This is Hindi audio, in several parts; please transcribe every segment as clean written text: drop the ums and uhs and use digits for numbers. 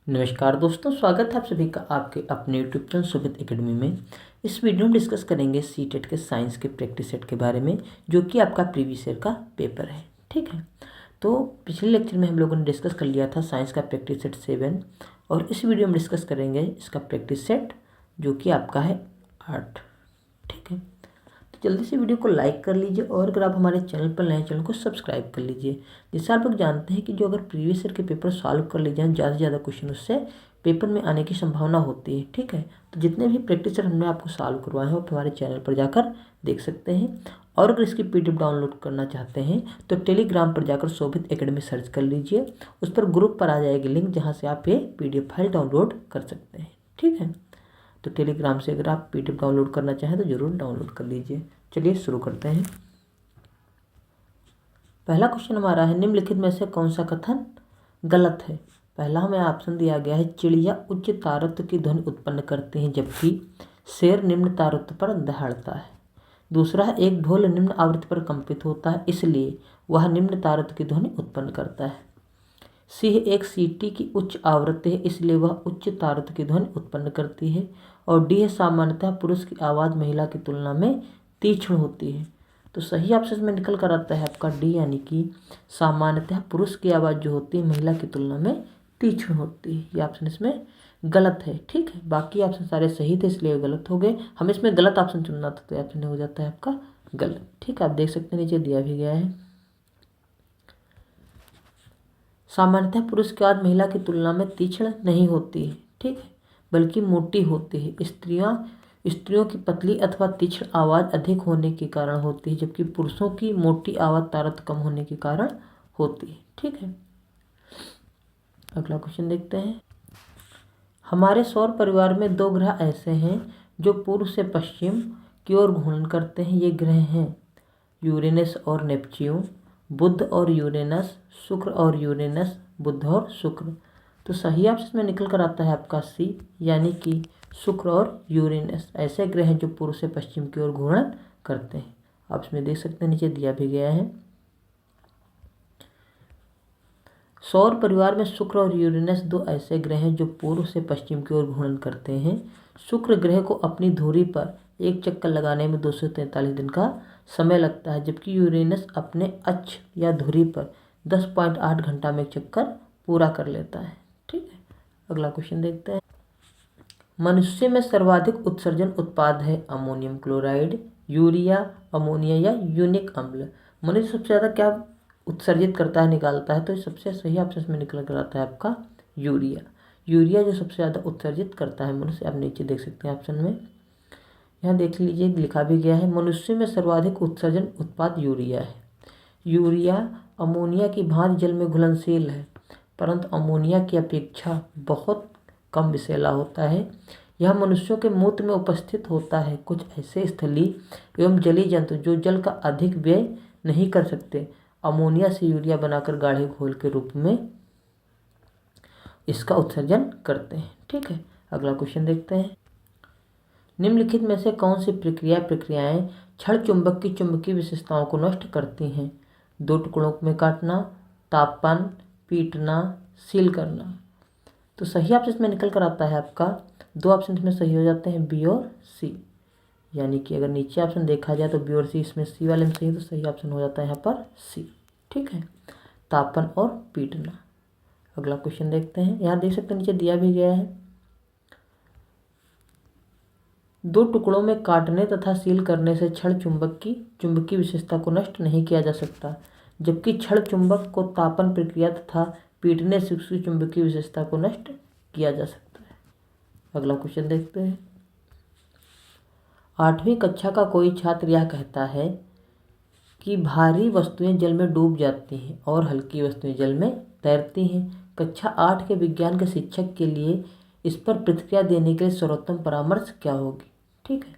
नमस्कार दोस्तों, स्वागत है आप सभी का आपके अपने यूट्यूब चैनल सुभित एकेडमी में। इस वीडियो में डिस्कस करेंगे सीटेट के साइंस के प्रैक्टिस सेट के बारे में, जो कि आपका प्रीवियस ईयर का पेपर है। ठीक है, तो पिछले लेक्चर में हम लोगों ने डिस्कस कर लिया था साइंस का प्रैक्टिस सेट 7, और इस वीडियो में डिस्कस करेंगे इसका प्रैक्टिस सेट जो कि आपका है 8। ठीक है, तो जल्दी से वीडियो को लाइक कर लीजिए, और अगर आप हमारे चैनल पर नए हैं, चैनल को सब्सक्राइब कर लीजिए। जिससे आप लोग जानते हैं कि जो अगर प्रीवियस ईयर के पेपर सॉल्व कर ले जाएँ, ज़्यादा से ज़्यादा क्वेश्चन उससे पेपर में आने की संभावना होती है। ठीक है, तो जितने भी प्रैक्टिस सेट हमने आपको सॉल्व करवाए हैं, आप हमारे चैनल पर जाकर देख सकते हैं। और अगर इसकी पीडीएफ डाउनलोड करना चाहते हैं तो टेलीग्राम पर जाकर शोभित एकेडमी सर्च कर लीजिए। उस पर ग्रुप पर आ जाएगी लिंक, जहाँ से आप ये पीडीएफ फाइल डाउनलोड कर सकते हैं। ठीक है, तो टेलीग्राम से अगर आप पीडीएफ डाउनलोड करना चाहें तो ज़रूर डाउनलोड कर लीजिए। चलिए शुरू करते हैं। पहला क्वेश्चन हमारा है, निम्नलिखित में से कौन सा कथन गलत है। पहला हमें ऑप्शन दिया गया है, चिड़िया उच्च तारत्व की ध्वनि उत्पन्न करते हैं जबकि शेर निम्न तारत्व पर दहाड़ता है। दूसरा है, एक ढोल निम्न आवृत्ति पर कंपित होता है, इसलिए वह निम्न तारत्व की ध्वनि उत्पन्न करता है। सिंह एक सीटी की उच्च आवृत्ति है, इसलिए वह उच्च तारत्व की ध्वनि उत्पन्न करती है। और डी है, सामान्यतः पुरुष की आवाज़ महिला की तुलना में तीक्ष्ण होती है। तो सही ऑप्शन में निकल कर आता है आपका डी, यानी कि सामान्यतः पुरुष की आवाज़ जो होती है महिला की तुलना में तीक्ष्ण होती है। ये ऑप्शन इसमें गलत है। ठीक है, बाकी ऑप्शन सारे सही थे इसलिए गलत हो गए। हम इसमें गलत ऑप्शन चुनना था, तो ऑप्शन हो जाता है आपका गलत। ठीक है, आप देख सकते हैं नीचे दिया भी गया है। सामान्यतः पुरुष की आवाज़ महिला की तुलना में तीक्ष्ण नहीं होती है। ठीक है, बल्कि मोटी होती है। स्त्रियों की पतली अथवा तीक्ष्ण आवाज़ अधिक होने के कारण होती है, जबकि पुरुषों की मोटी आवाज़ तारतम्य कम होने के कारण होती है। ठीक है, अगला क्वेश्चन देखते हैं। हमारे सौर परिवार में 2 ग्रह ऐसे हैं जो पूर्व से पश्चिम की ओर घूर्णन करते हैं। ये ग्रह हैं यूरेनस और नेपच्यून, बुध और यूरेनस, शुक्र और यूरेनस, बुध और शुक्र। तो सही ऑप्शन में निकल कर आता है आपका सी, यानी कि शुक्र और यूरेनस ऐसे ग्रह हैं जो पूर्व से पश्चिम की ओर घूर्णन करते हैं। आप इसमें देख सकते हैं नीचे दिया भी गया है। सौर परिवार में शुक्र और यूरेनस 2 ऐसे ग्रह हैं जो पूर्व से पश्चिम की ओर घूर्णन करते हैं। शुक्र ग्रह को अपनी धुरी पर एक चक्कर लगाने में 243 दिन का समय लगता है, जबकि यूरेनस अपने अक्ष या धुरी पर 10.8 घंटा में एक चक्कर पूरा कर लेता है। ठीक है, अगला क्वेश्चन देखते हैं। मनुष्य में सर्वाधिक उत्सर्जन उत्पाद है अमोनियम क्लोराइड, यूरिया, अमोनिया या यूनिक अम्ल। मनुष्य सबसे ज़्यादा क्या उत्सर्जित करता है, निकालता है, तो सबसे सही ऑप्शन में निकल कर आता है आपका यूरिया। यूरिया जो सबसे ज़्यादा उत्सर्जित करता है मनुष्य। आप नीचे देख सकते हैं ऑप्शन में, यहाँ देख लीजिए लिखा भी गया है, मनुष्य में सर्वाधिक उत्सर्जन उत्पाद यूरिया है। यूरिया अमोनिया की भांति जल में घुलनशील है, परंतु अमोनिया की अपेक्षा बहुत कम विषैला होता है। यह मनुष्यों के मूत्र में उपस्थित होता है। कुछ ऐसे स्थलीय एवं जलीय जंतु जो जल का अधिक व्यय नहीं कर सकते, अमोनिया से यूरिया बनाकर गाढ़े घोल के रूप में इसका उत्सर्जन करते हैं। ठीक है, अगला क्वेश्चन देखते हैं। निम्नलिखित में से कौन सी प्रक्रियाएं क्षण चुंबक की चुंबकीय विशेषताओं को नष्ट करती हैं। 2 टुकड़ों में काटना, तापन, पीटना, सील करना। तो सही ऑप्शन में निकल कर आता है आपका 2 ऑप्शन में सही हो जाते हैं, बी और सी। यानी कि अगर नीचे ऑप्शन देखा जाए तो बी और सी, इसमें सी वाले में सही है, तो सही ऑप्शन हो जाता है यहाँ पर सी। ठीक है, तापन और पीटना। अगला क्वेश्चन देखते हैं। यहाँ देख सकते हैं नीचे दिया भी गया है, 2 टुकड़ों में काटने तथा सील करने से क्षण चुंबक की चुंबकीय विशेषता को नष्ट नहीं किया जा सकता, जबकि क्षण चुंबक को तापन प्रक्रिया तथा पीटने से उसकी चुंबकीय विशेषता को नष्ट किया जा सकता है। अगला क्वेश्चन देखते हैं। 8वीं कक्षा का कोई छात्र यह कहता है कि भारी वस्तुएं जल में डूब जाती हैं और हल्की वस्तुएं जल में तैरती हैं। कक्षा 8 के विज्ञान के शिक्षक के लिए इस पर प्रतिक्रिया देने के लिए सर्वोत्तम परामर्श क्या होगी। ठीक है,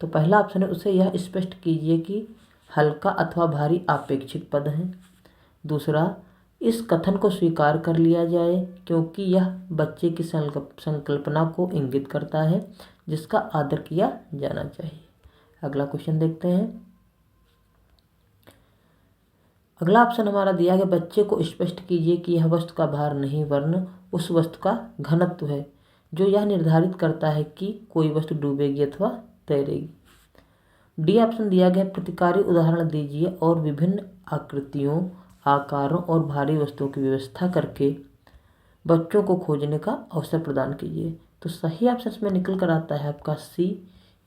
तो पहला ऑप्शन है, उसे यह स्पष्ट कीजिए कि हल्का अथवा भारी आपेक्षिक पद हैं। दूसरा, इस कथन को स्वीकार कर लिया जाए क्योंकि यह बच्चे की संकल्पना को इंगित करता है जिसका आदर किया जाना चाहिए। अगला क्वेश्चन देखते हैं। अगला ऑप्शन हमारा दिया गया, बच्चे को स्पष्ट कीजिए कि यह वस्तु का भार नहीं वरन उस वस्तु का घनत्व है जो यह निर्धारित करता है कि कोई वस्तु डूबेगी अथवा तैरेगी। डी ऑप्शन दिया गया प्रतिकारी उदाहरण दीजिए और विभिन्न आकृतियों, आकारों और भारी वस्तुओं की व्यवस्था करके बच्चों को खोजने का अवसर प्रदान कीजिए। तो सही ऑप्शन इसमें निकल कर आता है आपका सी,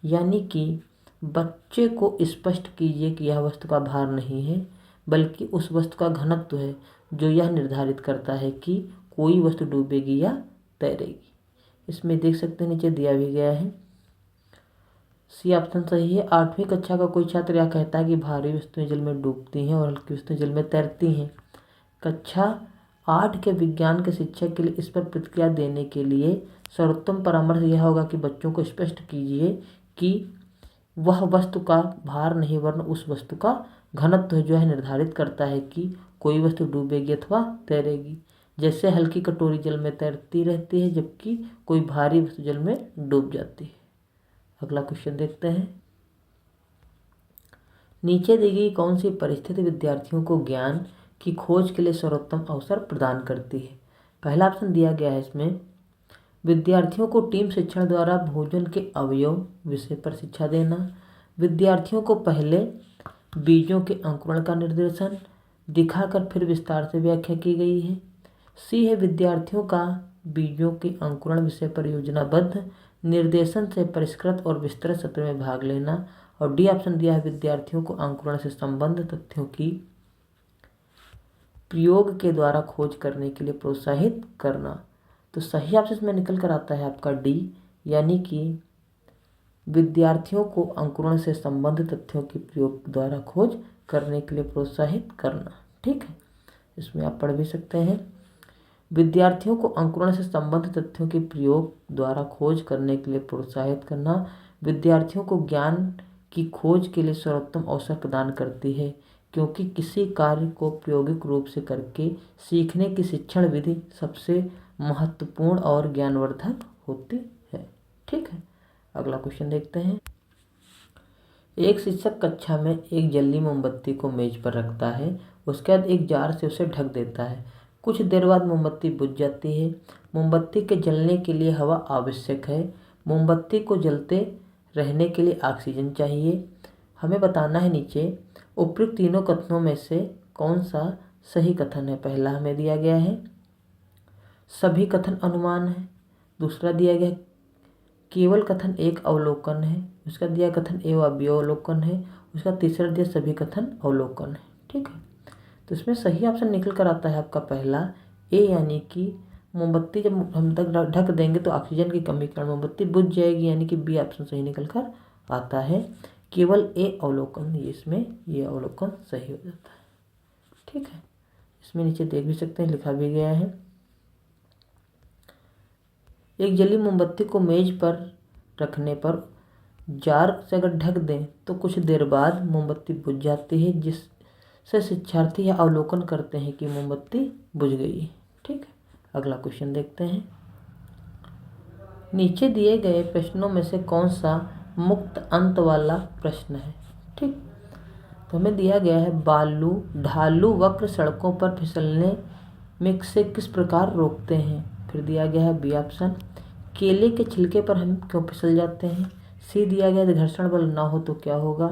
यानी कि बच्चे को स्पष्ट कीजिए कि यह वस्तु का भार नहीं है बल्कि उस वस्तु का घनत्व है जो यह निर्धारित करता है कि कोई वस्तु डूबेगी या तैरेगी। इसमें देख सकते हैं नीचे दिया भी गया है, सी ऑप्शन सही है। 8वीं कक्षा का कोई छात्र यह कहता है कि भारी वस्तुएं जल में डूबती हैं और हल्की वस्तुएं जल में तैरती हैं। कक्षा 8 के विज्ञान के शिक्षक के लिए इस पर प्रतिक्रिया देने के लिए सर्वोत्तम परामर्श यह होगा कि बच्चों को स्पष्ट कीजिए कि वह वस्तु का भार नहीं वरन उस वस्तु का घनत्व है जो है निर्धारित करता है कि कोई वस्तु डूबेगी अथवा तैरेगी। जैसे हल्की कटोरी जल में तैरती रहती है जबकि कोई भारी वस्तु जल में डूब जाती है। अगला क्वेश्चन देखते हैं। नीचे दी गई कौन सी परिस्थिति विद्यार्थियों को ज्ञान की खोज के लिए सर्वोत्तम अवसर प्रदान करती है? पहला ऑप्शन दिया गया है इसमें, विद्यार्थियों को टीम शिक्षण द्वारा भोजन के अवयव विषय पर शिक्षा देना। विद्यार्थियों को पहले बीजों के अंकुरण का निर्देशन दिखाकर फिर विस्तार से व्याख्या की गई है। सी है विद्यार्थियों का बीजों के अंकुरण विषय पर योजनाबद्ध निर्देशन से परिष्कृत और विस्तृत सत्र में भाग लेना। और डी ऑप्शन दिया है विद्यार्थियों को अंकुरण से संबंध तथ्यों की प्रयोग के द्वारा खोज करने के लिए प्रोत्साहित करना। तो सही ऑप्शन में निकल कर आता है आपका डी, यानी कि विद्यार्थियों को अंकुरण से संबंधित तथ्यों के प्रयोग द्वारा खोज करने के लिए प्रोत्साहित करना। ठीक है, इसमें आप पढ़ भी सकते हैं, विद्यार्थियों को अंकुरण से संबंधित तथ्यों के प्रयोग द्वारा खोज करने के लिए प्रोत्साहित करना विद्यार्थियों को ज्ञान की खोज के लिए सर्वोत्तम अवसर प्रदान करती है, क्योंकि किसी कार्य को प्रायोगिक रूप से करके सीखने की शिक्षण विधि सबसे महत्वपूर्ण और ज्ञानवर्धक होती है। ठीक है, अगला क्वेश्चन देखते हैं। एक शिक्षक कक्षा में एक जली मोमबत्ती को मेज पर रखता है, उसके बाद एक जार से उसे ढक देता है। कुछ देर बाद मोमबत्ती बुझ जाती है। मोमबत्ती के जलने के लिए हवा आवश्यक है। मोमबत्ती को जलते रहने के लिए ऑक्सीजन चाहिए। हमें बताना है नीचे उपयुक्त तीनों कथनों में से कौन सा सही कथन है। पहला हमें दिया गया है सभी कथन अनुमान है, दूसरा दिया गया केवल कथन एक अवलोकन है, उसका दिया कथन एवं अवलोकन है, उसका तीसरा दिया सभी कथन अवलोकन है। ठीक है, तो इसमें सही ऑप्शन निकल कर आता है आपका पहला ए, यानी कि मोमबत्ती जब हम तक ढक देंगे तो ऑक्सीजन की कमी के कारण मोमबत्ती बुझ जाएगी, यानी कि बी ऑप्शन सही निकल कर आता है। केवल ए अवलोकन, इसमें ये अवलोकन सही हो जाता है। ठीक है, इसमें नीचे देख भी सकते हैं, लिखा भी गया है एक जली मोमबत्ती को मेज पर रखने पर जार से अगर ढक दें तो कुछ देर बाद मोमबत्ती बुझ जाती है, जिससे शिक्षार्थी यह अवलोकन करते हैं कि मोमबत्ती बुझ गई। ठीक है, अगला क्वेश्चन देखते हैं। नीचे दिए गए प्रश्नों में से कौन सा मुक्त अंत वाला प्रश्न है? ठीक, तो हमें दिया गया है बालू ढालू वक्र सड़कों पर फिसलने में से किस प्रकार रोकते हैं। फिर दिया गया है बी ऑप्शन केले के छिलके पर हम क्यों फिसल जाते हैं। सी दिया गया घर्षण बल ना हो तो क्या होगा।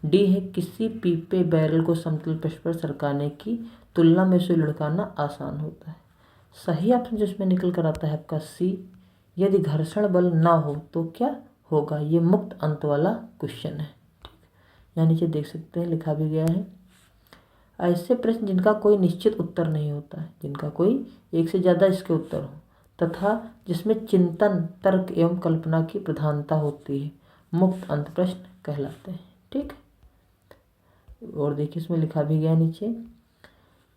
डी है किसी पीपे बैरल को समतल पृष्ठ पर सरकाने की तुलना में उसे लुढ़काना आसान होता है। सही ऑप्शन जिसमें निकल कर आता है आपका सी, यदि घर्षण बल ना हो तो क्या होगा। ये मुक्त अंत वाला क्वेश्चन है। ठीक, यहाँ नीचे देख सकते हैं, लिखा भी गया है ऐसे प्रश्न जिनका कोई निश्चित उत्तर नहीं होता है, जिनका कोई एक से ज़्यादा इसके उत्तर हो तथा जिसमें चिंतन तर्क एवं कल्पना की प्रधानता होती है, मुक्त अंत प्रश्न कहलाते हैं। ठीक है, और देखिए इसमें लिखा भी गया नीचे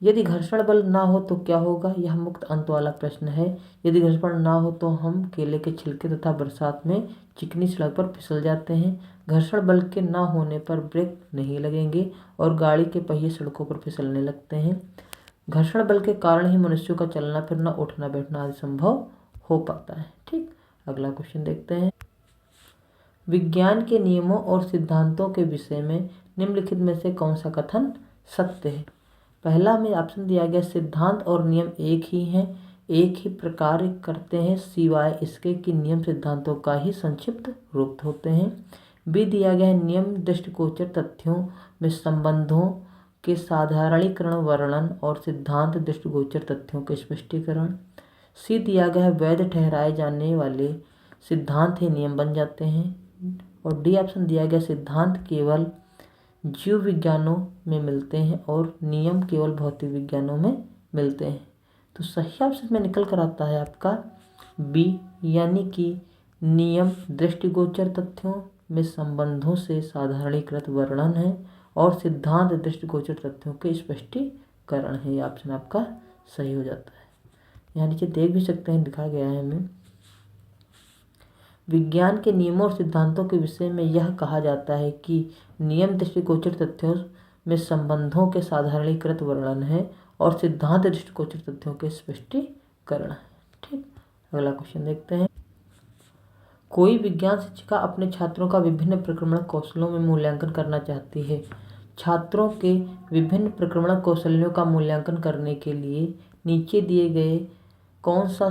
यदि घर्षण बल ना हो तो क्या होगा। यह मुक्त अंत वाला प्रश्न है। यदि घर्षण ना हो तो हम केले के छिलके तथा बरसात में चिकनी सड़क पर फिसल जाते हैं। घर्षण बल के ना होने पर ब्रेक नहीं लगेंगे और गाड़ी के पहिए सड़कों पर फिसलने लगते हैं। घर्षण बल के कारण ही मनुष्यों का चलना फिरना उठना बैठना आदि संभव हो पाता है। ठीक, अगला क्वेश्चन देखते हैं। विज्ञान के नियमों और सिद्धांतों के विषय में निम्नलिखित में से कौन सा कथन सत्य है। पहला हमें ऑप्शन दिया गया सिद्धांत और नियम एक ही हैं, एक ही प्रकार करते हैं सिवाय इसके कि नियम सिद्धांतों का ही संक्षिप्त रूप होते हैं। बी दिया गया है नियम दृष्टिगोचर तथ्यों में संबंधों के साधारणीकरण वर्णन और सिद्धांत दृष्टिगोचर तथ्यों के स्पष्टीकरण। सी दिया गया है वैध ठहराए जाने वाले सिद्धांत ही नियम बन जाते हैं। और डी ऑप्शन दिया गया सिद्धांत केवल जीव विज्ञानों में मिलते हैं और नियम केवल भौतिक विज्ञानों में मिलते हैं। तो सही ऑप्शन में निकल कर आता है आपका बी, यानी कि नियम दृष्टिगोचर तथ्यों में संबंधों से साधारणीकृत वर्णन है और सिद्धांत दृष्टिगोचर तथ्यों के स्पष्टीकरण है। ये ऑप्शन आपका सही हो जाता है। यहाँ नीचे देख भी सकते हैं, लिखा गया है हमें, विज्ञान के नियमों और सिद्धांतों के विषय में यह कहा जाता है कि नियम दृष्टिगोचर तथ्यों में संबंधों के साधारणीकृत वर्णन है और सिद्धांत दृष्टिगोचर तथ्यों के स्पष्टीकरण है। ठीक, अगला क्वेश्चन देखते हैं। कोई विज्ञान शिक्षिका अपने छात्रों का विभिन्न प्रक्रमण कौशलों में मूल्यांकन करना चाहती है। छात्रों के विभिन्न प्रक्रमण कौशल्यों का मूल्यांकन करने के लिए नीचे दिए गए कौन सा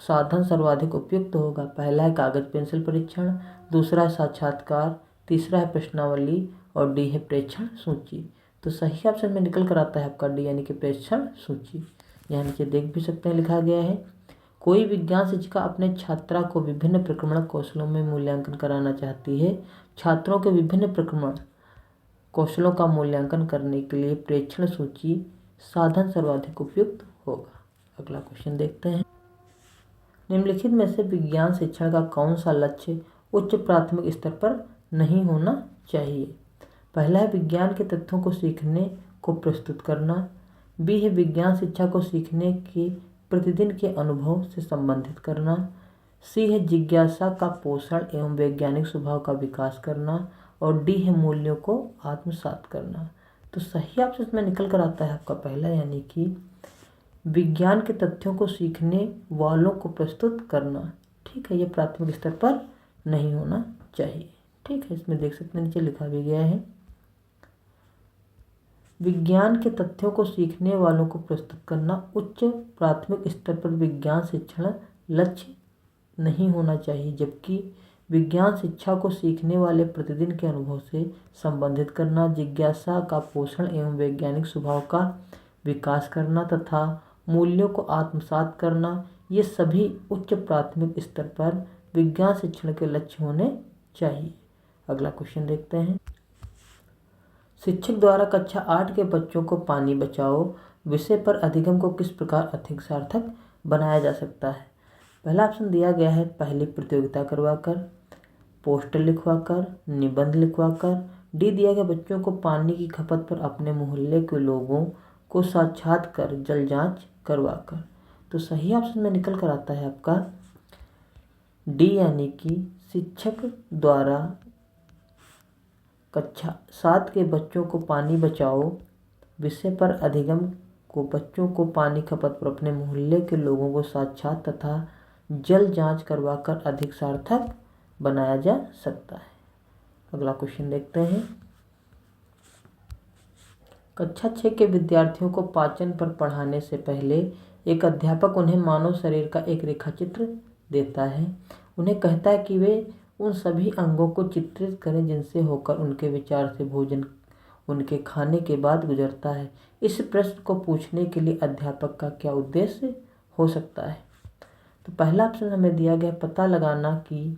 साधन सर्वाधिक उपयुक्त होगा? पहला है कागज पेंसिल परीक्षण, दूसरा है साक्षात्कार, तीसरा है प्रश्नावली और डी है प्रेक्षण सूची। तो सही ऑप्शन में निकल कर आता है आपका डी, यानी कि प्रेक्षण सूची। यहाँ नीचे देख भी सकते हैं, लिखा गया है कोई विज्ञान शिक्षिका अपने छात्रा को विभिन्न प्रक्रमण कौशलों में मूल्यांकन कराना चाहती है। छात्रों के विभिन्न प्रक्रमण कौशलों का मूल्यांकन करने के लिए प्रेक्षण सूची साधन सर्वाधिक उपयुक्त होगा। अगला क्वेश्चन देखते हैं। निम्नलिखित में से विज्ञान शिक्षण का कौन सा लक्ष्य उच्च प्राथमिक स्तर पर नहीं होना चाहिए? पहला है विज्ञान के तथ्यों को सीखने को प्रस्तुत करना, बी है विज्ञान शिक्षा को सीखने के प्रतिदिन के अनुभव से संबंधित करना, सी है जिज्ञासा का पोषण एवं वैज्ञानिक स्वभाव का विकास करना और डी है मूल्यों को आत्मसात करना। तो सही ऑप्शन में निकल कर आता है आपका पहला, यानी कि विज्ञान के तथ्यों को सीखने वालों को प्रस्तुत करना। ठीक है, ये प्राथमिक स्तर पर नहीं होना चाहिए। ठीक है, इसमें देख सकते हैं नीचे लिखा भी गया है विज्ञान के तथ्यों को सीखने वालों को प्रस्तुत करना उच्च प्राथमिक स्तर पर विज्ञान शिक्षण लक्ष्य नहीं होना चाहिए, जबकि विज्ञान शिक्षा को सीखने वाले प्रतिदिन के अनुभव से संबंधित करना, जिज्ञासा का पोषण एवं वैज्ञानिक स्वभाव का विकास करना तथा मूल्यों को आत्मसात करना, ये सभी उच्च प्राथमिक स्तर पर विज्ञान शिक्षण के लक्ष्य होने चाहिए। अगला क्वेश्चन देखते हैं। शिक्षक द्वारा कक्षा 8 के बच्चों को पानी बचाओ विषय पर अधिगम को किस प्रकार अधिक सार्थक बनाया जा सकता है? पहला ऑप्शन दिया गया है पहली प्रतियोगिता करवाकर, पोस्टर लिखवाकर, निबंध लिखवाकर, डी दिया गया बच्चों को पानी की खपत पर अपने मोहल्ले के लोगों को साक्षात्कार जल जांच करवाकर। तो सही ऑप्शन में निकल कर आता है आपका डी, यानी कि शिक्षक द्वारा कक्षा 7 के बच्चों को पानी बचाओ विषय पर अधिगम को बच्चों को पानी खपत पर अपने मोहल्ले के लोगों को साक्षात तथा जल जांच करवाकर अधिक सार्थक बनाया जा सकता है। अगला क्वेश्चन देखते हैं। कक्षा 6 के विद्यार्थियों को पाचन पर पढ़ाने से पहले एक अध्यापक उन्हें मानव शरीर का एक रेखाचित्र देता है। उन्हें कहता है कि वे उन सभी अंगों को चित्रित करें जिनसे होकर उनके विचार से भोजन उनके खाने के बाद गुजरता है। इस प्रश्न को पूछने के लिए अध्यापक का क्या उद्देश्य हो सकता है? तो पहला ऑप्शन हमें दिया गया पता लगाना कि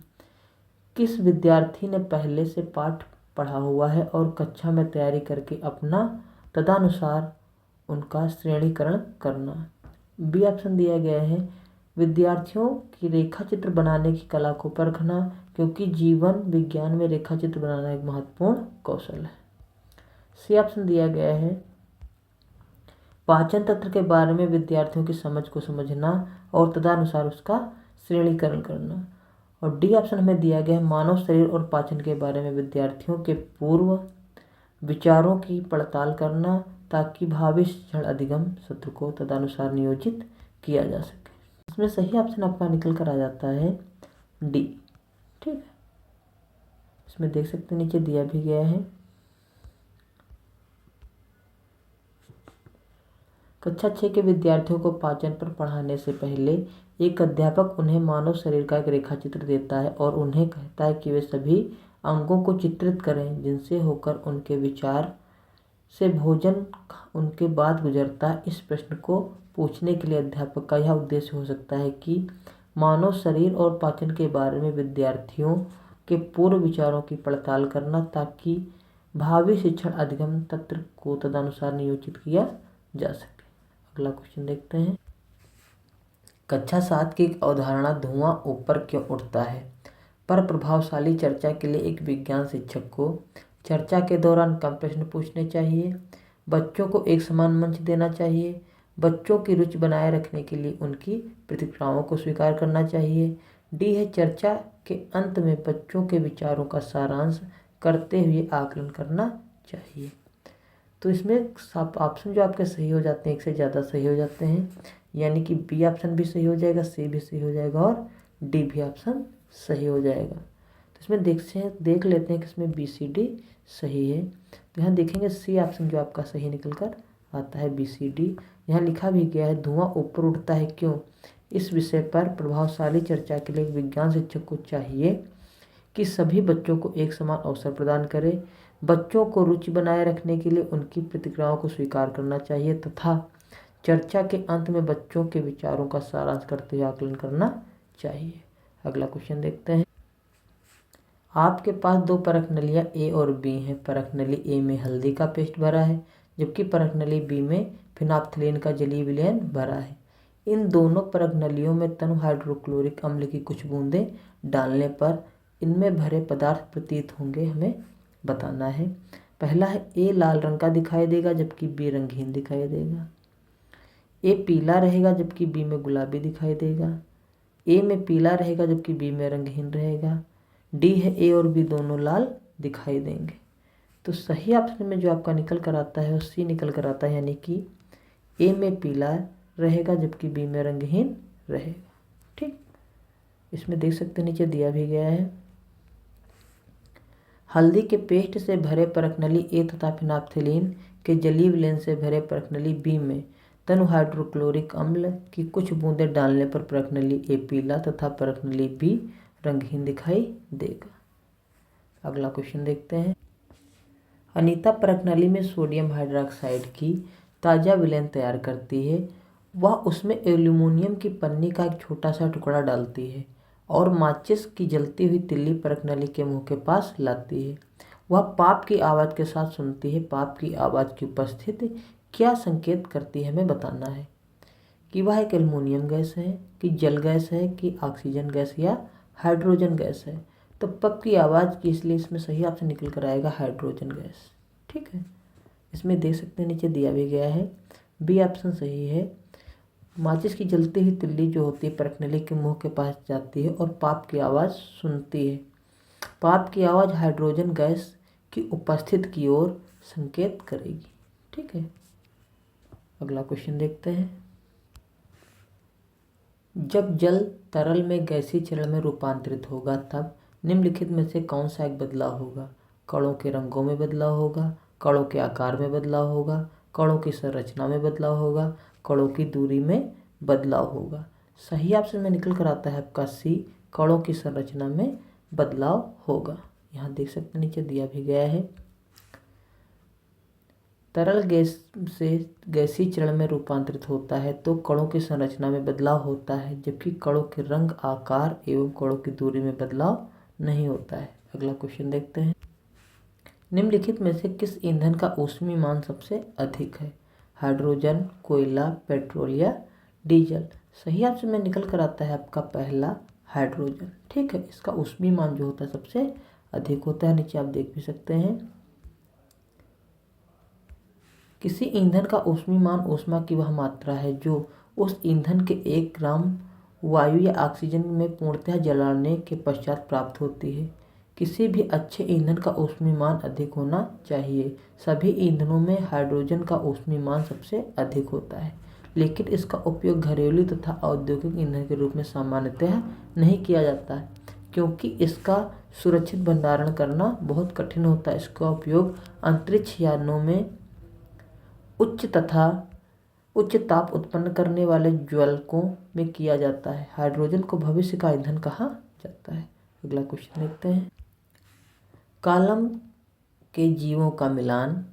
किस विद्यार्थी ने पहले से पाठ पढ़ा हुआ है और कक्षा में तैयारी करके अपना तदनुसार उनका श्रेणीकरण करना। बी ऑप्शन दिया गया है विद्यार्थियों की रेखा चित्र बनाने की कला को परखना, क्योंकि जीवन विज्ञान में रेखा चित्र बनाना एक महत्वपूर्ण कौशल है। सी ऑप्शन दिया गया है पाचन तंत्र के बारे में विद्यार्थियों की समझ को समझना और तदनुसार उसका श्रेणीकरण करना। और डी ऑप्शन हमें दिया गया है मानव शरीर और पाचन के बारे में विद्यार्थियों के पूर्व विचारों की पड़ताल करना, ताकि भावी शिक्षण अधिगम सत्र को तदनुसार नियोजित किया जा सके। इसमें सही ऑप्शन आपका निकल कर आ जाता है डी। ठीक है, इसमें देख सकते हैं नीचे दिया भी गया है कक्षा 6 के विद्यार्थियों को पाचन पर पढ़ाने से पहले एक अध्यापक उन्हें मानव शरीर का एक रेखाचित्र देता है और उन्हें कहता है कि वे सभी अंगों को चित्रित करें जिनसे होकर उनके विचार से भोजन उनके बाद गुजरता है। इस प्रश्न को पूछने के लिए अध्यापक का यह उद्देश्य हो सकता है कि मानव शरीर और पाचन के बारे में विद्यार्थियों के पूर्व विचारों की पड़ताल करना, ताकि भावी शिक्षण अधिगम तंत्र को तदनुसार नियोजित किया जा सके। अगला क्वेश्चन देखते हैं। कक्षा 7 की एक अवधारणा धुआं ऊपर क्यों उठता है पर प्रभावशाली चर्चा के लिए एक विज्ञान शिक्षक को चर्चा के दौरान कम प्रश्न पूछने चाहिए, बच्चों को एक समान मंच देना चाहिए, बच्चों की रुचि बनाए रखने के लिए उनकी प्रतिक्रियाओं को स्वीकार करना चाहिए। डी है, चर्चा के अंत में बच्चों के विचारों का सारांश करते हुए आकलन करना चाहिए। तो इसमें ऑप्शन जो आपके सही हो जाते हैं, एक से ज़्यादा सही हो जाते हैं, यानी कि बी ऑप्शन भी सही हो जाएगा, सी भी सही हो जाएगा और डी भी ऑप्शन सही हो जाएगा। तो इसमें देख लेते हैं कि इसमें बी सी डी सही है। तो यहाँ देखेंगे सी ऑप्शन जो आपका सही निकल कर आता है, बी सी डी। यहाँ लिखा भी गया है धुआं ऊपर उठता है क्यों। इस विषय पर प्रभावशाली चर्चा के लिए विज्ञान शिक्षक को चाहिए कि सभी बच्चों को एक समान अवसर प्रदान करे, बच्चों को रुचि बनाए रखने के लिए उनकी प्रतिक्रियाओं को स्वीकार करना चाहिए तथा चर्चा के अंत में बच्चों के विचारों का सारांश करते हुए आकलन करना चाहिए। अगला क्वेश्चन देखते हैं। आपके पास दो परख नलियाँ ए और बी हैं। परख नली ए में हल्दी का पेस्ट भरा है जबकि परख नली बी में फिनाप्थलीन का जलीय विलयन भरा है। इन दोनों परख नलियों में तनु हाइड्रोक्लोरिक अम्ल की कुछ बूंदें डालने पर इनमें भरे पदार्थ प्रतीत होंगे, हमें बताना है। पहला है ए लाल रंग का दिखाई देगा जबकि बी रंगहीन दिखाई देगा। ए पीला रहेगा जबकि बी में गुलाबी दिखाई देगा। ए में पीला रहेगा जबकि बी में रंगहीन रहेगा। डी है, ए और बी दोनों लाल दिखाई देंगे। तो सही ऑप्शन में जो आपका निकल कर आता है वो सी निकल कर आता है, यानी कि ए में पीला रहेगा जबकि बी में रंगहीन रहेगा। ठीक, इसमें देख सकते हैं नीचे दिया भी गया है। हल्दी के पेस्ट से भरे परखनली ए तथा फिनाप्थलीन के जलीय विलयन से भरे परखनली बी में तनु हाइड्रोक्लोरिक अम्ल की कुछ बूंदें डालने पर परखनली ए पीला तथा परखनली बी रंगहीन दिखाई देगा। अगला क्वेश्चन देखते हैं। अनीता परखनली में सोडियम हाइड्रोक्साइड की ताज़ा विलयन तैयार करती है। वह उसमें एल्यूमिनियम की पन्नी का एक छोटा सा टुकड़ा डालती है और माचिस की जलती हुई तिल्ली परखनली के मुंह के पास लाती है। वह पाप की आवाज़ के साथ सुनती है। पाप की आवाज़ की उपस्थिति क्या संकेत करती है, हमें बताना है कि वह एक एल्युमिनियम गैस है, कि जल गैस है, कि ऑक्सीजन गैस या हाइड्रोजन गैस है। तो पप की आवाज़ की, इसलिए इसमें सही ऑप्शन निकल कर आएगा हाइड्रोजन गैस। ठीक है, इसमें देख सकते हैं नीचे दिया भी गया है, बी ऑप्शन सही है। माचिस की जलती हुई तिल्ली जो होती है परखनली के मुंह के पास जाती है और पाप की आवाज़ सुनती है। पाप की आवाज़ हाइड्रोजन गैस की उपस्थिति की ओर संकेत करेगी। ठीक है, अगला क्वेश्चन देखते हैं। जब जल तरल में गैसीय चरण में रूपांतरित होगा तब निम्नलिखित में से कौन सा एक बदलाव होगा। कणों के रंगों में बदलाव होगा, कणों के आकार में बदलाव होगा, कणों की संरचना में बदलाव होगा, कणों की दूरी में बदलाव होगा। सही ऑप्शन में निकल कर आता है आपका सी, कणों की संरचना में बदलाव होगा। यहाँ देख सकते हैं नीचे दिया भी गया है। तरल गैस से गैसीय चरण में रूपांतरित होता है तो कणों की संरचना में बदलाव होता है, जबकि कणों के रंग, आकार एवं कणों की दूरी में बदलाव नहीं होता है। अगला क्वेश्चन देखते हैं। निम्नलिखित में से किस ईंधन का ऊष्मीय मान सबसे अधिक है। हाइड्रोजन, कोयला, पेट्रोल या डीजल। सही ऑप्शन में निकल कर आता है आपका पहला हाइड्रोजन। ठीक है, इसका ऊष्मीय मान जो होता है सबसे अधिक होता है। नीचे आप देख भी सकते हैं। किसी ईंधन का ऊष्मीय मान ऊष्मा की वह मात्रा है जो उस ईंधन के 1 ग्राम वायु या ऑक्सीजन में पूर्णतः जलाने के पश्चात प्राप्त होती है। किसी भी अच्छे ईंधन का ऊष्मीय मान अधिक होना चाहिए। सभी ईंधनों में हाइड्रोजन का ऊष्मीय मान सबसे अधिक होता है, लेकिन इसका उपयोग घरेलू तथा औद्योगिक ईंधन के रूप में सामान्यतः नहीं किया जाता है, क्योंकि इसका सुरक्षित भंडारण करना बहुत कठिन होता है। इसका उपयोग अंतरिक्ष यानों में उच्च ताप उत्पन्न करने वाले ज्वलकों में किया जाता है। हाइड्रोजन को भविष्य का ईंधन कहा जाता है। अगला क्वेश्चन देखते हैं। कॉलम के जीवों का मिलान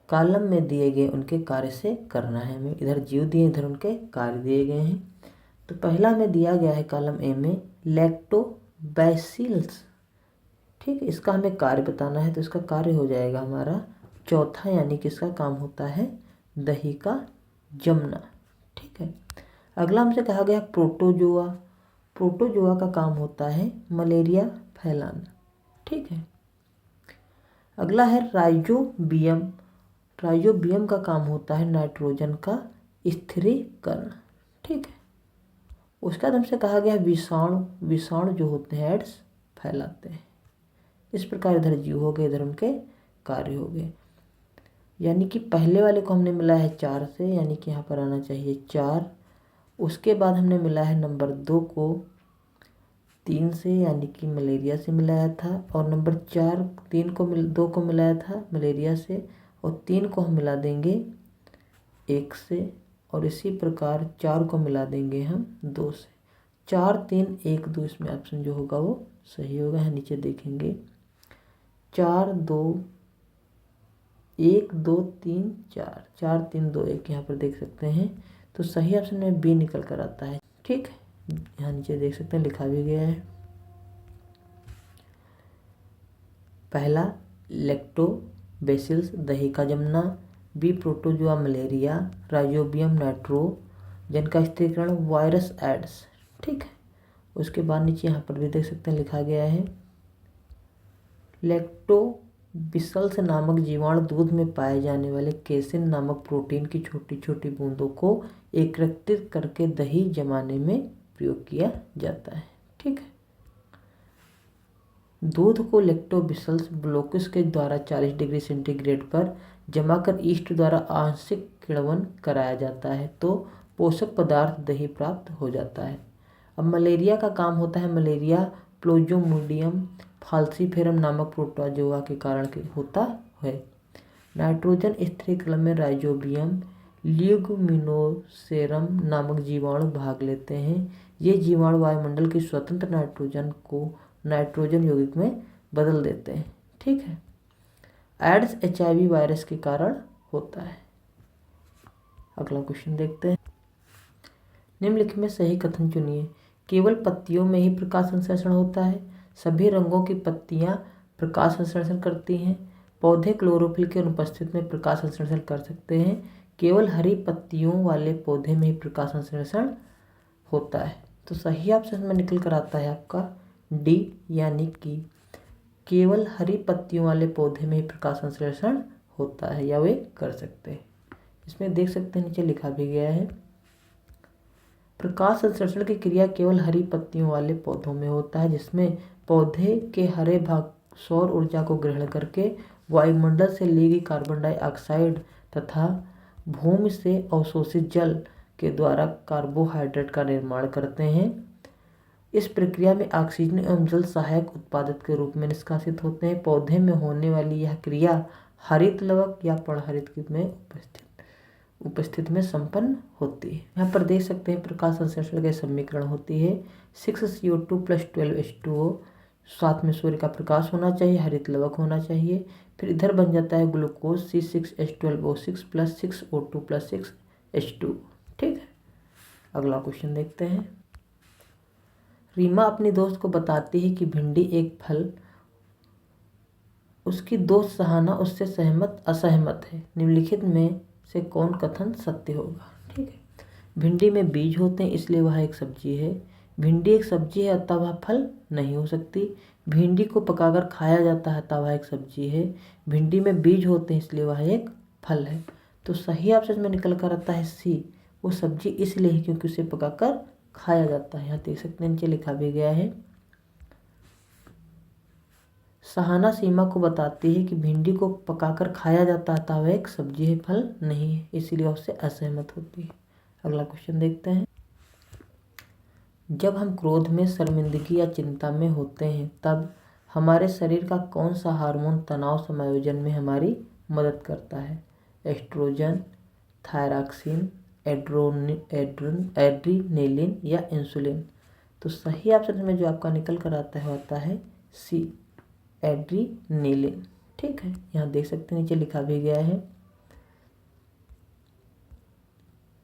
कॉलम में दिए गए उनके कार्य से करना है हमें। इधर जीव दिए, इधर उनके कार्य दिए गए हैं। तो पहला में दिया गया है कॉलम ए में लैक्टोबैसिलस। ठीक है, इसका हमें कार्य बताना है, तो इसका कार्य हो जाएगा हमारा चौथा, यानी कि इसका काम होता है दही का जमना। ठीक है, अगला हमसे कहा गया प्रोटोजोआ। प्रोटोजोआ का काम होता है मलेरिया फैलाना। ठीक है, अगला है राइजोबियम। राइजोबियम का काम होता है नाइट्रोजन का स्थिरीकरण। ठीक है, उसके बाद हमसे कहा गया विषाणु। विषाणु जो होते हैं एड्स फैलाते हैं। इस प्रकार इधर जीव हो गए, इधर उनके कार्य हो गए। यानी कि पहले वाले को हमने मिला है 4 से, यानी कि यहाँ पर आना चाहिए 4। उसके बाद हमने मिला है नंबर 2 को 3 से, यानी कि मलेरिया से मिलाया था। और नंबर 4 2 को मिलाया था मलेरिया से, और 3 को हम मिला देंगे 1 से, और इसी प्रकार 4 को मिला देंगे हम 2 से। 4 3 1 2 इसमें ऑप्शन जो होगा वो सही होगा। यहाँ नीचे देखेंगे 4 2 1 2 3 4, 4 3 2 1 यहाँ पर देख सकते हैं। तो सही ऑप्शन में बी निकल कर आता है। ठीक है, यहाँ नीचे देख सकते हैं, लिखा भी गया है। पहला लैक्टोबैसिलस दही का जमना, B protozoa malaria, rhizobium nitrogen का स्थिरीकरण, वायरस एड्स। ठीक है, उसके बाद नीचे यहाँ पर भी देख सकते हैं लिखा गया है लैक्टोबैसिलस नामक जीवाणु दूध में पाए जाने वाले केसिन नामक प्रोटीन की छोटी छोटी बूंदों को एकत्रित करके दही जमाने में प्रयोग किया जाता है। ठीक है, दूध को लैक्टोबैसिलस ब्लोकस के द्वारा 40 डिग्री सेंटीग्रेड पर जमाकर ईस्ट द्वारा आंशिक किण्वन कराया जाता है, तो पोषक पदार्थ दही प्राप्त हो जाता है। अब मलेरिया का काम होता है मलेरिया प्लाज्मोडियम फाल्सीफेरम नामक प्रोटोजोआ के कारण होता है। नाइट्रोजन स्थिरीकरण में राइजोबियम ल्यूगमिनोसेरम नामक जीवाणु भाग लेते हैं। ये जीवाणु वायुमंडल की स्वतंत्र नाइट्रोजन को नाइट्रोजन यौगिक में बदल देते हैं। ठीक है, एड्स HIV वायरस के कारण होता है। अगला क्वेश्चन देखते हैं। निम्नलिखित में सही कथन चुनिए। केवल पत्तियों में ही प्रकाश संश्लेषण होता है। सभी रंगों की पत्तियां प्रकाश संश्लेषण करती हैं। पौधे क्लोरोफिल के अनुपस्थित में प्रकाश संश्लेषण कर सकते हैं। केवल हरी पत्तियों वाले पौधे में ही प्रकाश संश्लेषण होता है। तो सही ऑप्शन में निकल कर आता है आपका डी, यानी कि केवल हरी पत्तियों वाले पौधे में ही प्रकाश संश्लेषण होता है, या वे कर सकते हैं। इसमें देख सकते हैं नीचे लिखा भी गया है प्रकाश संश्लेषण की क्रिया केवल हरी पत्तियों वाले पौधों में होता है, जिसमें पौधे के हरे भाग सौर ऊर्जा को ग्रहण करके वायुमंडल से ली गई कार्बन डाइऑक्साइड तथा भूमि से अवशोषित जल के द्वारा कार्बोहाइड्रेट का निर्माण करते हैं। इस प्रक्रिया में ऑक्सीजन एवं जल सहायक उत्पादक के रूप में निष्कासित होते हैं। पौधे में होने वाली यह क्रिया हरित लवक या पर्णहरित में उपस्थित में संपन्न होती है। यहाँ पर देख सकते हैं प्रकाश संश्लेषण के समीकरण होती है 6CO2 + 12H2O। साथ में सूर्य का प्रकाश होना चाहिए, हरित लवक होना चाहिए। फिर इधर बन जाता है ग्लूकोज C6H12O6 + 6O2 + 6H2। ठीक है, अगला क्वेश्चन देखते हैं। रीमा अपनी दोस्त को बताती है कि भिंडी एक फल। उसकी दोस्त सहाना उससे असहमत है। निम्नलिखित में से कौन कथन सत्य होगा? ठीक है, भिंडी में बीज होते हैं इसलिए वह एक सब्जी है। भिंडी एक सब्जी है अतः वह फल नहीं हो सकती। भिंडी को पकाकर खाया जाता है अतः वह एक सब्जी है। भिंडी में बीज होते हैं इसलिए वह एक फल है। तो सही ऑप्शन में निकल कर आता है सी, वो सब्जी इसलिए है क्योंकि उसे पकाकर खाया जाता है। यहाँ देख सकते हैं नीचे लिखा भी गया है सहाना सीमा को बताती है कि भिंडी को पकाकर खाया जाता है, वह एक सब्जी है, फल नहीं है, इसीलिए उससे असहमत होती है। अगला क्वेश्चन देखते हैं। जब हम क्रोध में, शर्मिंदगी या चिंता में होते हैं तब हमारे शरीर का कौन सा हार्मोन तनाव समायोजन में हमारी मदद करता है? एस्ट्रोजन, थायरॉक्सिन, एड्रीनेलिन या इंसुलिन। तो सही ऑप्शन में जो आपका निकल कर आता है होता है सी, एड्रीनेलिन। ठीक है, यहाँ देख सकते हैं नीचे लिखा भी गया है।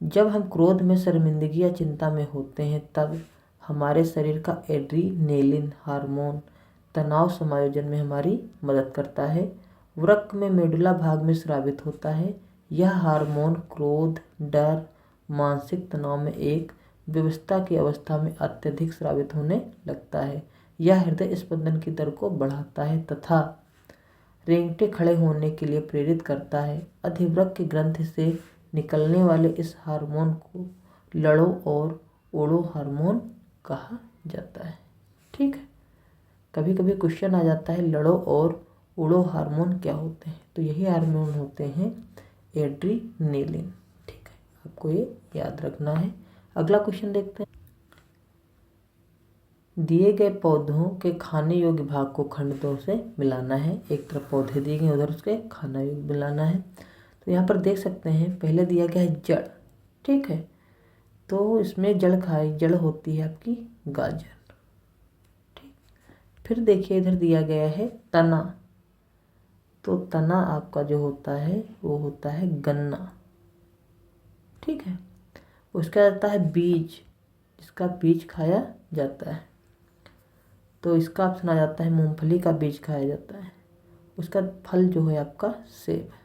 जब हम क्रोध में, शर्मिंदगी या चिंता में होते हैं तब हमारे शरीर का एड्रीनेलिन हार्मोन तनाव समायोजन में हमारी मदद करता है। वृक्क में मेडुला भाग में स्रावित होता है। यह हार्मोन क्रोध, डर, मानसिक तनाव में एक व्यवस्था की अवस्था में अत्यधिक स्रावित होने लगता है। यह हृदय स्पंदन की दर को बढ़ाता है तथा रेंगटे खड़े होने के लिए प्रेरित करता है। अधिवृक्क ग्रंथि से निकलने वाले इस हार्मोन को लड़ो और उड़ो हार्मोन कहा जाता है। ठीक है, कभी कभी क्वेश्चन आ जाता है लड़ो और उड़ो हार्मोन क्या होते हैं, तो यही हार्मोन होते हैं एड्रीनेलिन। ठीक है, आपको ये याद रखना है। अगला क्वेश्चन देखते हैं। दिए गए पौधों के खाने योग्य भाग को खंड 2 से मिलाना है। एक तरफ पौधे दिए गए, उधर उसके खाना योग्य मिलाना है। तो यहाँ पर देख सकते हैं पहले दिया गया है जड़। ठीक है, तो इसमें जड़ होती है आपकी गाजर। ठीक, फिर देखिए इधर दिया गया है तना। तो तना आपका जो होता है वो होता है गन्ना। ठीक है, उसका आता है बीज, जिसका बीज खाया जाता है। तो इसका ऑप्शन आ जाता है मूंगफली का बीज खाया जाता है। उसका फल जो है आपका सेब है।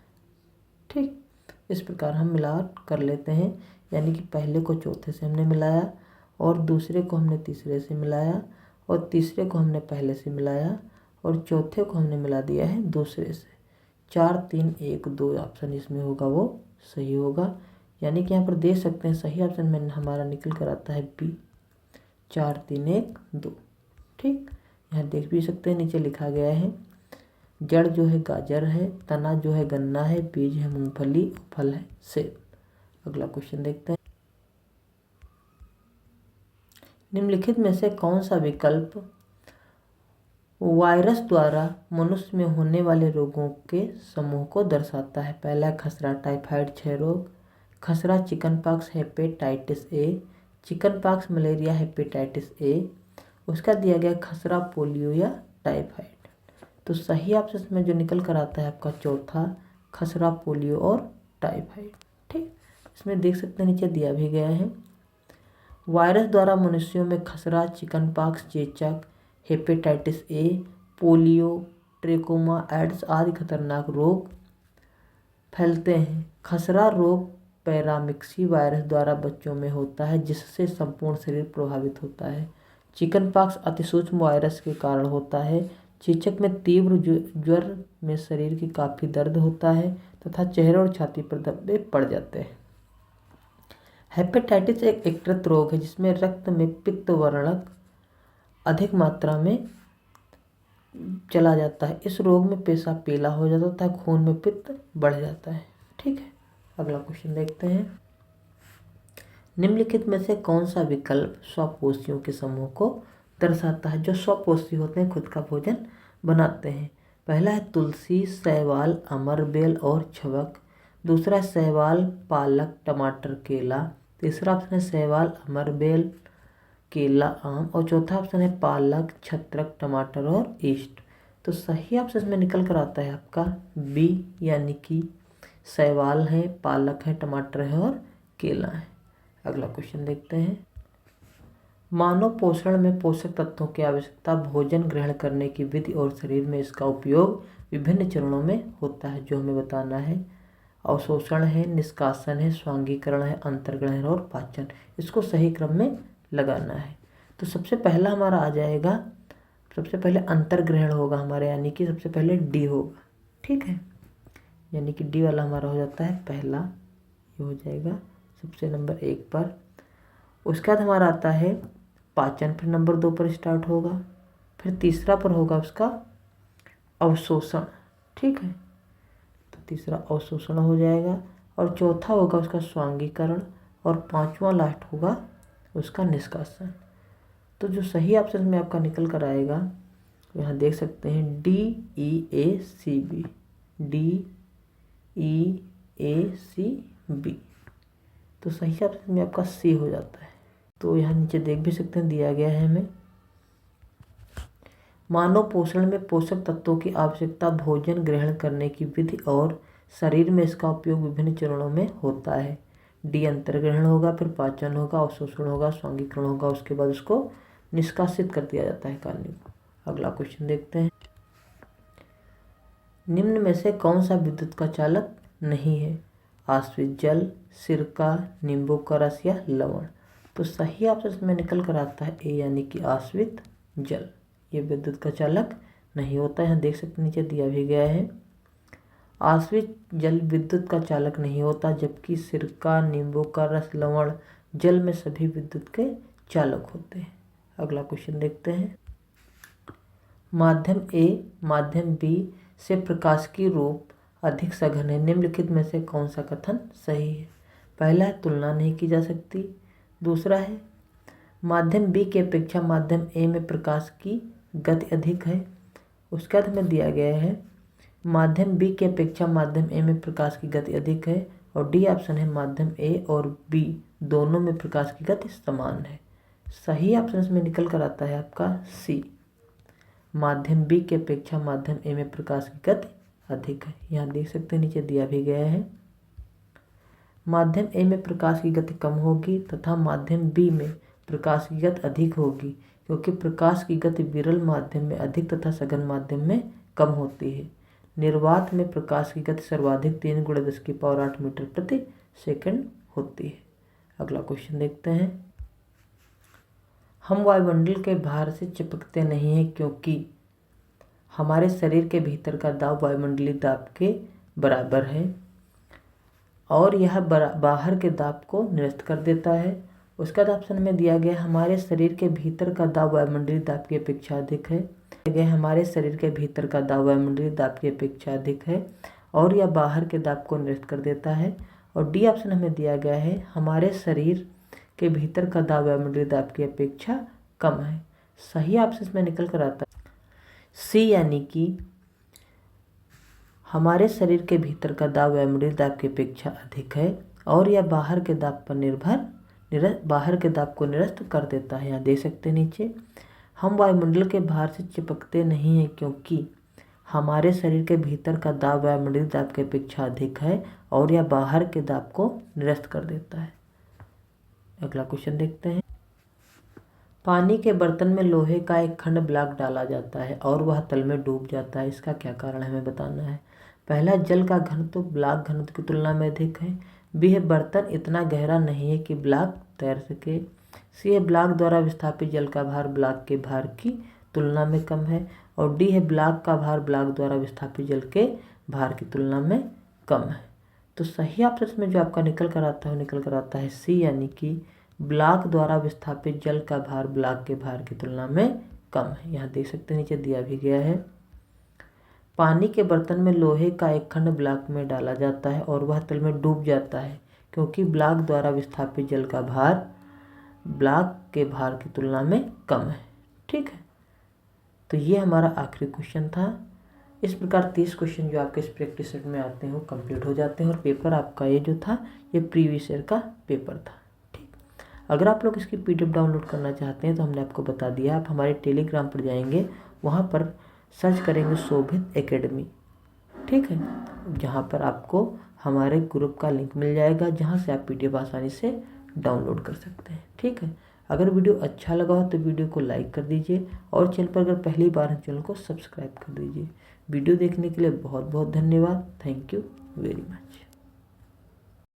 ठीक, इस प्रकार हम मिलावट कर लेते हैं, यानी कि पहले को चौथे से हमने मिलाया और दूसरे को हमने तीसरे से मिलाया और तीसरे को हमने पहले से मिलाया और चौथे को हमने मिला दिया है दूसरे से। 4 3 1 2 ऑप्शन इसमें होगा वो सही होगा। यानी कि यहाँ पर देख सकते हैं सही ऑप्शन में हमारा निकल कर आता है बी, 4 3 1 2। ठीक, यहाँ देख भी सकते हैं नीचे लिखा गया है जड़ जो है गाजर है, तना जो है गन्ना है, बीज है मूंगफली, फल है सेब। अगला क्वेश्चन देखते हैं। निम्नलिखित में से कौन सा विकल्प वायरस द्वारा मनुष्य में होने वाले रोगों के समूह को दर्शाता है? पहला खसरा टाइफाइड क्षय रोग, खसरा chickenpox hepatitis A, chickenpox malaria hepatitis A, उसका दिया गया खसरा पोलियो या टाइफाइड। तो सही ऑप्शन में जो निकल कर आता है आपका चौथा, खसरा पोलियो और टाइफाइड। ठीक, इसमें देख सकते हैं नीचे दिया भी गया है वायरस द्वारा मनुष्यों में खसरा, चिकनपॉक्स, चेचक, hepatitis A, polio, trachoma, AIDS आदि खतरनाक रोग फैलते हैं। खसरा रोग पैरामिक्सी वायरस द्वारा बच्चों में होता है, जिससे संपूर्ण शरीर प्रभावित होता है। चिकनपॉक्स अतिसूक्ष्म वायरस के कारण होता है। चेचक में तीव्र ज्वर में शरीर की काफ़ी दर्द होता है तथा चेहरे और छाती पर धब्बे पड़ जाते हैं। हेपेटाइटिस एक यकृत रोग है जिसमें रक्त में पित्त वर्णक अधिक मात्रा में चला जाता है। इस रोग में पेशाब पीला हो जाता है, खून में पित्त बढ़ जाता है। ठीक है, अगला क्वेश्चन देखते हैं। निम्नलिखित में से कौन सा विकल्प स्वपोषियों के समूह को दर्शाता है? जो स्वपोषी होते हैं खुद का भोजन बनाते हैं। पहला है तुलसी, शैवाल, अमरबेल और छवक। दूसरा है शैवाल, पालक, टमाटर, केला। तीसरा ऑप्शन है शैवाल, अमरबेल, केला, आम। और चौथा ऑप्शन है पालक, छत्रक, टमाटर और ईस्ट। तो सही ऑप्शन में निकल कर आता है आपका बी, यानी कि शैवाल है, पालक है, टमाटर है और केला है। अगला क्वेश्चन देखते हैं। मानव पोषण में पोषक तत्वों की आवश्यकता, भोजन ग्रहण करने की विधि और शरीर में इसका उपयोग विभिन्न चरणों में होता है, जो हमें बताना है। अवशोषण है, निष्कासन है, स्वांगीकरण है, अंतर्ग्रहण और पाचन। इसको सही क्रम में लगाना है। तो सबसे पहला हमारा आ जाएगा, सबसे पहले अंतर्ग्रहण होगा हमारे, यानी कि सबसे पहले डी होगा। ठीक है, यानी कि डी वाला हमारा हो जाता है पहला, ये हो जाएगा सबसे नंबर 1 पर। उसके बाद हमारा आता है पाचन, फिर नंबर 2 पर स्टार्ट होगा। फिर तीसरा पर होगा उसका अवशोषण। ठीक है, तो तीसरा अवशोषण हो जाएगा और चौथा होगा उसका स्वांगीकरण और पांचवा लास्ट होगा उसका निष्कासन। तो जो सही ऑप्शन में आपका निकल कर आएगा, यहाँ देख सकते हैं DEACB, DEACB बी। तो सही ऑप्शन में आपका सी हो जाता है। तो यहाँ नीचे देख भी सकते हैं, दिया गया है हमें, मानव पोषण में पोषक तत्वों की आवश्यकता भोजन ग्रहण करने की विधि और शरीर में इसका उपयोग विभिन्न चरणों में होता है। डी अंतर्ग्रहण होगा, फिर पाचन होगा, अवशोषण होगा, स्वांगीकरण होगा, उसके बाद उसको निष्कासित कर दिया जाता है कार्य को। अगला क्वेश्चन देखते हैं, निम्न में से कौन सा विद्युत का चालक नहीं है? आश्रित जल, सिरका, नींबू का रस या लवण। तो सही ऑप्शन में निकल कर आता है ए यानी कि आश्रित जल। ये विद्युत का चालक नहीं होता है। यहाँ देख सकते नीचे दिया भी गया है, आश्रित जल विद्युत का चालक नहीं होता, जबकि सिरका, नींबू का रस, लवण जल में सभी विद्युत के चालक होते हैं। अगला क्वेश्चन देखते हैं, माध्यम ए माध्यम बी से प्रकाश की रूप अधिक सघन है, निम्नलिखित में से कौन सा कथन सही है? पहला है तुलना नहीं की जा सकती, दूसरा है माध्यम बी की अपेक्षा माध्यम ए में प्रकाश की गति अधिक है, उसके बाद हमें दिया गया है माध्यम बी की अपेक्षा माध्यम ए में प्रकाश की गति अधिक है, और डी ऑप्शन है माध्यम ए और बी दोनों में प्रकाश की गति समान है। सही ऑप्शन में निकल कर आता है आपका सी, माध्यम बी की अपेक्षा माध्यम ए में प्रकाश की गति अधिक है। यहाँ देख सकते हैं नीचे दिया भी गया है, माध्यम ए में प्रकाश की गति कम होगी तथा माध्यम बी में प्रकाश की गति अधिक होगी, क्योंकि प्रकाश की गति विरल माध्यम में अधिक तथा सघन माध्यम में कम होती है। निर्वात में प्रकाश की गति सर्वाधिक 3 × 10⁸ मीटर प्रति सेकंड होती है। अगला क्वेश्चन देखते हैं, हम वायुमंडल के बाहर से चिपकते नहीं हैं क्योंकि हमारे शरीर के भीतर का दाब वायुमंडलीय दाब के बराबर है और यह बाहर के दाब को निरस्त कर देता है। उसका ऑप्शन में दिया गया हमारे शरीर के भीतर का दाब वायुमंडलीय दाब की अपेक्षा अधिक है, हमारे शरीर के भीतर का दाब वायुमंडलीय दाब की अपेक्षा अधिक है और यह बाहर के दाब को निरस्त कर देता है। और डी ऑप्शन हमें दिया गया है हमारे शरीर के भीतर का दाब वायुमंडलीय दाब की अपेक्षा कम है। सही ऑप्शन में निकल कर आता है सी, यानी कि हमारे शरीर के भीतर का दाब वायुमंडलीय दाब की अपेक्षा अधिक है और यह बाहर के दाब पर बाहर के दाब को निरस्त कर देता है। यहाँ देख सकते हैं नीचे, हम वायुमंडल के बाहर से चिपकते नहीं हैं क्योंकि हमारे शरीर के भीतर का दाब वायुमंडलीय दाब की अपेक्षा अधिक है और यह बाहर के दाब को निरस्त कर देता है। अगला क्वेश्चन देखते हैं, पानी के बर्तन में लोहे का एक खंड ब्लॉक डाला जाता है और वह तल में डूब जाता है, इसका क्या कारण है हमें बताना है। पहला, जल का घनत्व ब्लॉक घनत्व की तुलना में अधिक है। बी है, बर्तन इतना गहरा नहीं है कि ब्लॉक तैर सके। सी है, ब्लॉक द्वारा विस्थापित जल का भार ब्लॉक के भार की तुलना में कम है। और डी है, ब्लॉक का भार ब्लॉक द्वारा विस्थापित जल के भार की तुलना में कम है। तो सही ऑप्शन में जो आपका निकल कर आता है वो निकल कर आता है सी, यानी कि ब्लॉक द्वारा विस्थापित जल का भार ब्लॉक के भार की तुलना में कम है। यहाँ देख सकते हैं नीचे दिया भी गया है, पानी के बर्तन में लोहे का एक खंड ब्लॉक में डाला जाता है और वह तल में डूब जाता है क्योंकि ब्लॉक द्वारा विस्थापित जल का भार ब्लॉक के भार की तुलना में कम है। ठीक है, तो ये हमारा आखिरी क्वेश्चन था। इस प्रकार 30 क्वेश्चन जो आपके इस प्रैक्टिस सेट में आते हैं वो कंप्लीट हो जाते हैं और पेपर आपका ये जो था ये प्रीवियस ईयर का पेपर था। ठीक, अगर आप लोग इसकी PDF डाउनलोड करना चाहते हैं तो हमने आपको बता दिया, आप हमारे टेलीग्राम पर जाएंगे, वहाँ पर सर्च करेंगे शोभित एकेडमी। ठीक है, जहाँ पर आपको हमारे ग्रुप का लिंक मिल जाएगा जहाँ से आप PDF आसानी से डाउनलोड कर सकते हैं। ठीक है, अगर वीडियो अच्छा लगा हो तो वीडियो को लाइक कर दीजिए और चैनल पर अगर पहली बार है चैनल को सब्सक्राइब कर दीजिए। वीडियो देखने के लिए बहुत बहुत धन्यवाद। Thank you very much.